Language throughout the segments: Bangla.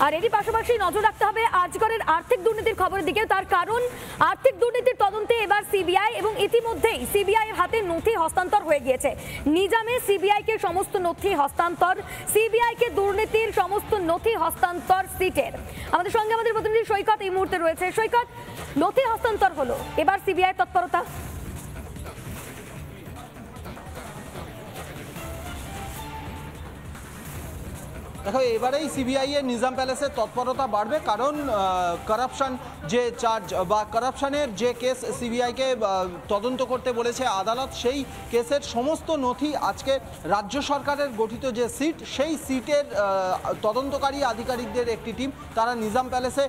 আর এরই পাশাপাশি নজর রাখতে হবে আজকের আর্থিক দুর্নীতির খবরের দিকে। তার কারণ আর্থিক দুর্নীতির তদন্তে এবার সিবিআই এবং ইতিমধ্যেই সিবিআই এর হাতে নথি হস্তান্তর হয়ে গিয়েছে। নিজামে সিবিআই কে সমস্ত নথি হস্তান্তর, সিবিআই কে দুর্নীতির সমস্ত নথি হস্তান্তর সিটের। আমাদের সঙ্গে আমাদের প্রতিনিধি সৈকত এই মুহূর্তে রয়েছে। সৈকত, নথি হস্তান্তর হলো, এবার সিবিআই তৎপরতা। দেখো, এবারেই সিবিআই এর নিজাম প্যালেসের তৎপরতা বাড়বে, কারণ করাপশন যে চার্জ বা করাপশনের যে কেস সিবিআইকে তদন্ত করতে বলেছে আদালত, সেই কেসের সমস্ত নথি আজকে রাজ্য সরকারের গঠিত যে সিট, সেই সিটের তদন্তকারী আধিকারিকদের একটি টিম তারা নিজাম প্যালেসে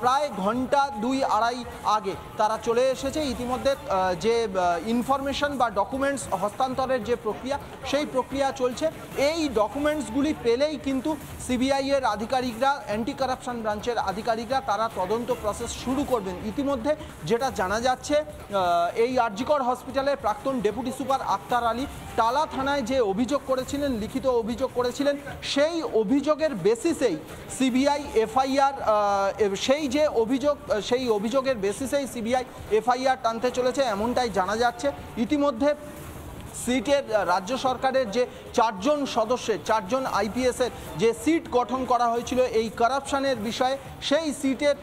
প্রায় ঘন্টা 2-2.5 আগে তারা চলে এসেছে। ইতিমধ্যে যে ইনফরমেশন বা ডকুমেন্টস হস্তান্তরের যে প্রক্রিয়া, সেই প্রক্রিয়া চলছে। এই ডকুমেন্টসগুলি পেলেই কিন্তু সিবিআই এর আধিকারিকরা, অ্যান্টি কারাপশন ব্রাঞ্চের আধিকারিকরা তারা তদন্ত প্রসেস শুরু করবেন। ইতিমধ্যে যেটা জানা যাচ্ছে, এই আরজিকর হসপিটালের প্রাক্তন ডেপুটি সুপার আক্তার আলী টালা থানায় যে অভিযোগ করেছিলেন, লিখিত অভিযোগ করেছিলেন, সেই অভিযোগের বেসিসেই সিবিআই এফআইআর, সেই যে অভিযোগ, সেই অভিযোগের বেসিসেই সিবিআই এফআইআর টানতে চলেছে এমনটাই জানা যাচ্ছে। ইতিমধ্যে সিটের রাজ্য সরকারের যে 4 জন সদস্যের, 4 জন আইপিএসের যে সিট গঠন করা হয়েছিল এই কারাপশনের বিষয়ে, সেই সিটের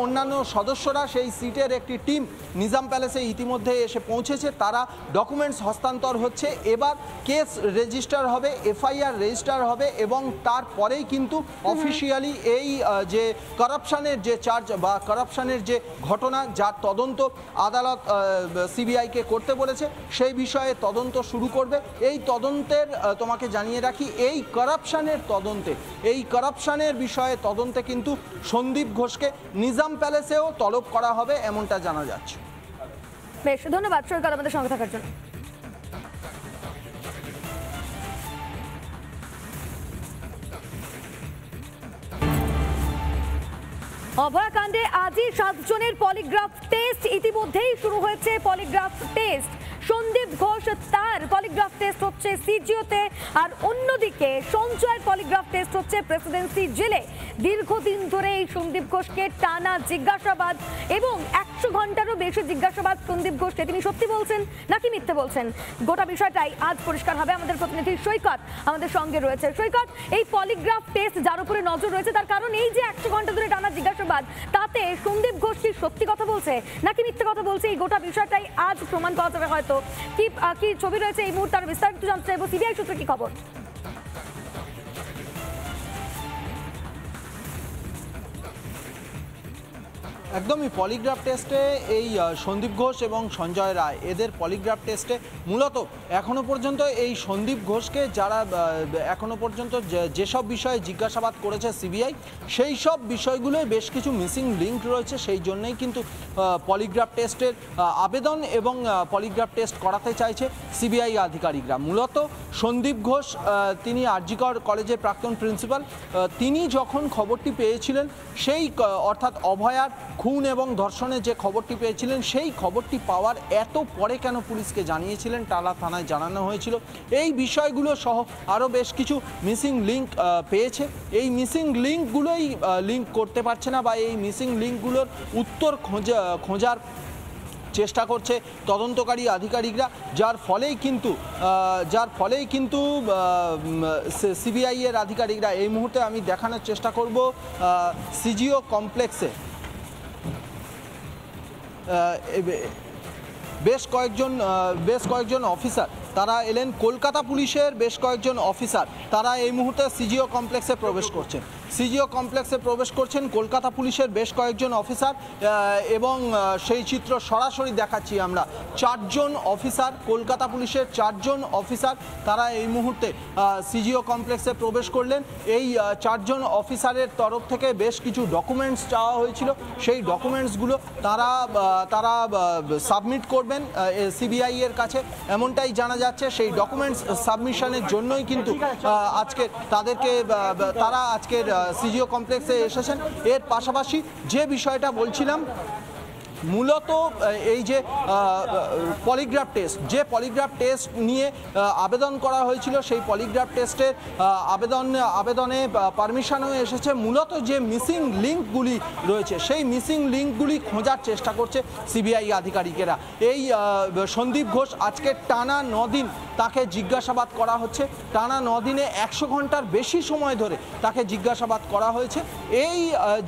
অন্যান্য সদস্যরা, সেই সিটের একটি টিম নিজাম প্যালেসে ইতিমধ্যে এসে পৌঁছেছে। তারা ডকুমেন্টস হস্তান্তর হচ্ছে, এবার কেস রেজিস্টার হবে, এফআইআর রেজিস্টার হবে এবং তারপরেই কিন্তু অফিসিয়ালি এই যে কারাপশনের যে চার্জ বা কারাপশনের যে ঘটনা, যার তদন্ত আদালত সিবিআইকে করতে বলেছে, সেই বিষয়ে তদন্ত শুরু করবে। এই তদন্তের তোমাকে জানিয়ে রাখি, এই কারাপশনের বিষয়ে তদন্তে কিন্তু সন্দীপ ঘোষকে নিজাম প্যালেসেও তলব করা হবে এমনটা জানা যাচ্ছে। বেশ, ধন্যবাদ সৈকত আমাদের সঙ্গে থাকার জন্য। অভয়াকাণ্ডে আজই 7 জনের পলিগ্রাফ টেস্ট, ইতিমধ্যেই শুরু হয়েছে পলিগ্রাফ টেস্ট। সন্দীপ ঘোষ তার পলিগ্রাফ টেস্ট হচ্ছে সিজিওতে, আর অন্যদিকে সঞ্জয়ের পলিগ্রাফ টেস্ট হচ্ছে প্রেসিডেন্সি জেলে। দীর্ঘদিন ধরে এই সন্দীপ ঘোষকে টানা জিজ্ঞাসাবাদ এবং 100 ঘন্টারও বেশি জিজ্ঞাসাবাদ সন্দীপ ঘোষকে। তিনি সত্যি বলছেন নাকি মিথ্যে বলছেন, গোটা বিষয়টাই আজ পরিষ্কার হবে। আমাদের প্রতিনিধি সৈকত আমাদের সঙ্গে রয়েছে। সৈকত, এই পলিগ্রাফ টেস্ট যার উপরে নজর রয়েছে, তার কারণ এই যে 100 ঘন্টা ধরে টানা জিজ্ঞাসাবাদ, তাতে সন্দীপ ঘোষ কি সত্যি কথা বলছে নাকি মিথ্যে কথা বলছে, এই গোটা বিষয়টাই আজ প্রমাণ পাওয়া যাবে হয়তো। কি ছবি রয়েছে এই মুহূর্তে, আরো বিস্তারিত জানতে চাইবো। সিবিআই সূত্রে কি খবর? একদমই, পলিগ্রাফ টেস্টে এই সন্দীপ ঘোষ এবং সঞ্জয় রায়, এদের পলিগ্রাফ টেস্টে মূলত এখনও পর্যন্ত এই সন্দীপ ঘোষকে যারা এখনও পর্যন্ত যেসব বিষয়ে জিজ্ঞাসাবাদ করেছে সিবিআই, সেই সব বিষয়গুলোই বেশ কিছু মিসিং লিঙ্ক রয়েছে। সেই জন্যই কিন্তু পলিগ্রাফ টেস্টের আবেদন এবং পলিগ্রাফ টেস্ট করাতে চাইছে সিবিআই আধিকারিকরা। মূলত সন্দীপ ঘোষ, তিনি আরজিকর কলেজের প্রাক্তন প্রিন্সিপাল। তিনি যখন খবরটি পেয়েছিলেন, সেই অর্থাৎ অভয়ার খুন এবং ধর্ষণের যে খবরটি পেয়েছিলেন, সেই খবরটি পাওয়ার এত পরে কেন পুলিশকে জানিয়েছিলেন, টালা থানায় জানানো হয়েছিল, এই বিষয়গুলো সহ আরও বেশ কিছু মিসিং লিঙ্ক পেয়েছে। এই মিসিং লিঙ্কগুলোই লিঙ্ক করতে পারছে না, বা এই মিসিং লিঙ্কগুলোর উত্তর খোঁজার চেষ্টা করছে তদন্তকারী আধিকারিকরা, যার ফলেই কিন্তু সিবিআই এর আধিকারিকরা এই মুহূর্তে, আমি দেখানোর চেষ্টা করব, সিজিও কমপ্লেক্সে বেশ কয়েকজন অফিসার তারা এলেন। কলকাতা পুলিশের বেশ কয়েকজন অফিসার তারা এই মুহূর্তে সিজিও কমপ্লেক্সে প্রবেশ করছেন। কলকাতা পুলিশের বেশ কয়েকজন অফিসার, এবং সেই চিত্র সরাসরি দেখাচ্ছি আমরা। 4 জন অফিসার, কলকাতা পুলিশের 4 জন অফিসার তারা এই মুহূর্তে সিজিও কমপ্লেক্সে প্রবেশ করলেন। এই 4 জন অফিসারের তরফ থেকে বেশ কিছু ডকুমেন্টস চাওয়া হয়েছিল, সেই ডকুমেন্টসগুলো তারা সাবমিট করবেন সিবিআই এর কাছে, এমনটাই জানা যাচ্ছে। সেই ডকুমেন্টস সাবমিশনের জন্যই কিন্তু আজকে তারা আজকের সিজিও কমপ্লেক্সে এসেছেন। এর পাশাপাশি যে বিষয়টা বলছিলাম, মূলত এই যে পলিগ্রাফ টেস্ট, যে পলিগ্রাফ টেস্ট নিয়ে আবেদন করা হয়েছিল, সেই পলিগ্রাফ টেস্টের আবেদনে পারমিশনও এসেছে। মূলত যে মিসিং লিঙ্কগুলি রয়েছে সেই মিসিং লিঙ্কগুলি খোঁজার চেষ্টা করছে সিবিআই আধিকারিকেরা। এই সন্দীপ ঘোষ আজকে টানা 9 দিন তাকে জিজ্ঞাসাবাদ করা হচ্ছে। টানা 9 দিনে 100 ঘন্টার বেশি সময় ধরে তাকে জিজ্ঞাসাবাদ করা হয়েছে। এই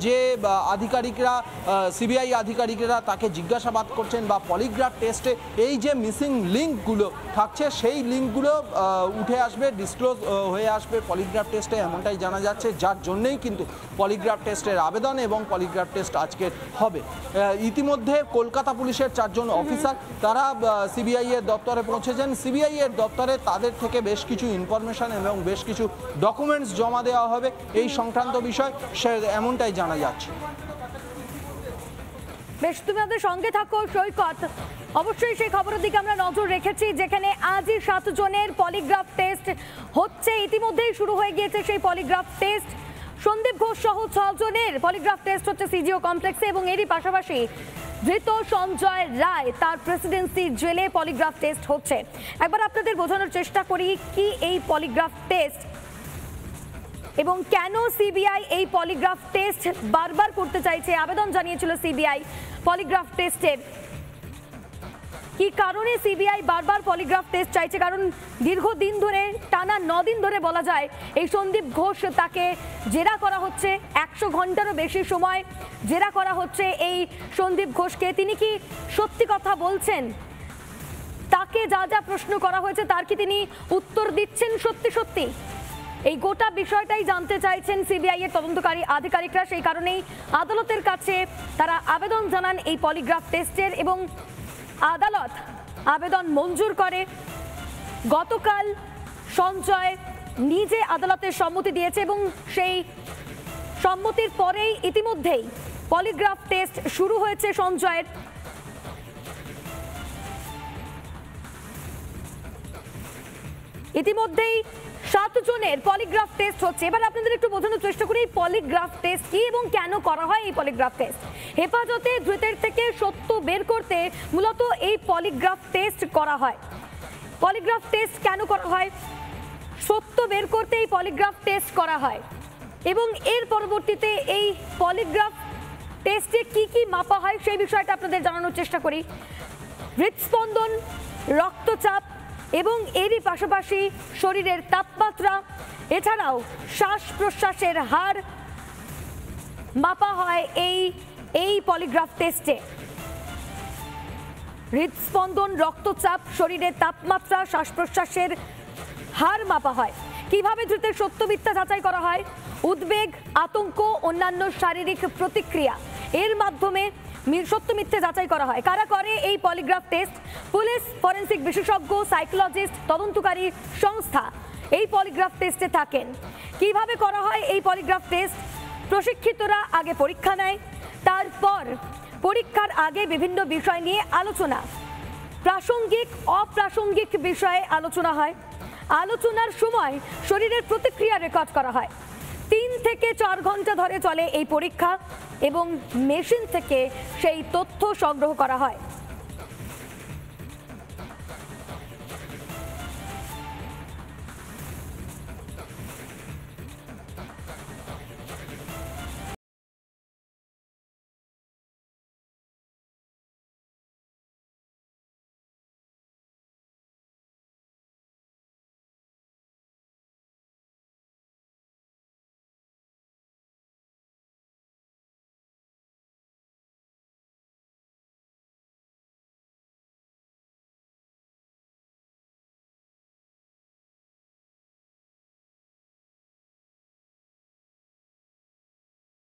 যে আধিকারিকরা, সিবিআই আধিকারিকরা তাকে জিজ্ঞাসাবাদ করছেন বা পলিগ্রাফ টেস্টে এই যে মিসিং লিঙ্কগুলো থাকছে সেই লিঙ্কগুলো উঠে আসবে, ডিসক্লোজ হয়ে আসবে পলিগ্রাফ টেস্টে, এমনটাই জানা যাচ্ছে। যার জন্যই কিন্তু পলিগ্রাফ টেস্টের আবেদন এবং পলিগ্রাফ টেস্ট আজকে হবে। ইতিমধ্যে কলকাতা পুলিশের 4 জন অফিসার তারা সিবিআই এর দপ্তরে পৌঁছেছেন। সিবিআই এর দপ্তরে তাদের থেকে বেশ কিছু ইনফরমেশন এবং বেশ কিছু ডকুমেন্টস জমা দেওয়া হবে এই সংক্রান্ত বিষয়, এমনটাই জানা যাচ্ছে। বেশ, তুমি আমাদের সঙ্গে থাকো সৈকত। অবশ্যই সেই খবরের দিকে আমরা নজর রেখেছি, যেখানে আজই 7 জনের পলিগ্রাফ টেস্ট হচ্ছে। ইতিমধ্যেই শুরু হয়ে গিয়েছে সেই পলিগ্রাফ টেস্ট। সন্দীপ ঘোষ সহ 6 জনের পলিগ্রাফ টেস্ট হচ্ছে সিজিও কমপ্লেক্সে এবং এরই পাশাপাশি ধৃত সঞ্জয় রায় তার প্রেসিডেন্সি জেলে পলিগ্রাফ টেস্ট হচ্ছে। একবার আপনাদের বোঝানোর চেষ্টা করি কি এই পলিগ্রাফ টেস্ট এবং কেন সিবিআই এই পলিগ্রাফ টেস্ট বারবার করতে চাইছে। আবেদন জানিয়েছিল সিবিআই পলিগ্রাফ টেস্টের। কি কারণে সিবিআই বারবার পলিগ্রাফ টেস্ট চাইছে? কারণ দীর্ঘদিন ধরে, টানা 9 দিন ধরে বলা যায়, এই সন্দীপ ঘোষ তাকে জেরা করা হচ্ছে। 100 ঘন্টারও বেশি সময় জেরা করা হচ্ছে এই সন্দীপ ঘোষকে। তিনি কি সত্যি কথা বলছেন? তাকে যা যা প্রশ্ন করা হয়েছে তার কি তিনি উত্তর দিচ্ছেন সত্যি সত্যি? এই গোটা বিষয়টাই জানতে চাইছেন সিবিআই এর তদন্তকারী আধিকারিকরা। সেই কারণেই আদালতের কাছে তারা আবেদন জানান এই পলিগ্রাফ টেস্টের এবং আদালত আবেদন মঞ্জুর করে। গতকাল সঞ্জয় নিজে আদালতের সম্মতি দিয়েছে এবং সেই সম্মতির পরেই ইতিমধ্যেই পলিগ্রাফ টেস্ট শুরু হয়েছে সঞ্জয়ের। ইতিমধ্যেই 7 জনের পলিগ্রাফ টেস্ট হচ্ছে। এবার আপনাদের একটু বোঝানোর চেষ্টা করি এই পলিগ্রাফ টেস্ট কি এবং কেন করা হয় এই পলিগ্রাফ টেস্ট। হেফাজতে ধৃতের থেকে সত্য বের করতে মূলত এই পলিগ্রাফ টেস্ট করা হয়। পলিগ্রাফ টেস্ট কেন করা হয়? সত্য বের করতে এই পলিগ্রাফ টেস্ট করা হয় এবং এর পরবর্তীতে এই পলিগ্রাফ টেস্টে কি কি মাপা হয় সেই বিষয়টা আপনাদের জানানোর চেষ্টা করি। হৃদস্পন্দন, রক্তচাপ এবং এরই পাশাপাশি শরীরের তাপমাত্রা, এছাড়াও শ্বাস প্রশ্বাসের হার মাপা হয় এই পলিগ্রাফ টেস্টে। হৃদস্পন্দন, রক্তচাপ, শরীরের তাপমাত্রা, শ্বাস প্রশ্বাসের হার মাপা হয়। কিভাবে ধৃতের সত্য মিথ্যা যাচাই করা হয়? উদ্বেগ, আতঙ্ক, অন্যান্য শারীরিক প্রতিক্রিয়া এর মাধ্যমে সত্য মিথ্যে যাচাই করা হয়। কারা করে এই পলিগ্রাফ টেস্ট? পুলিশ, ফরেনসিক বিশেষজ্ঞ, সাইকোলজিস্ট, তদন্তকারী সংস্থা এই পলিগ্রাফ টেস্টে থাকেন। কিভাবে করা হয় এই পলিগ্রাফ টেস্ট? প্রশিক্ষিতরা আগে পরীক্ষা নেয়, তারপর পরীক্ষার আগে বিভিন্ন বিষয় নিয়ে আলোচনা, প্রাসঙ্গিক অপ্রাসঙ্গিক বিষয়ে আলোচনা হয়। আলোচনার সময় শরীরের প্রতিক্রিয়া রেকর্ড করা হয়। 3 থেকে 4 ঘন্টা ধরে চলে এই পরীক্ষা এবং মেশিন থেকে সেই তথ্য সংগ্রহ করা হয়।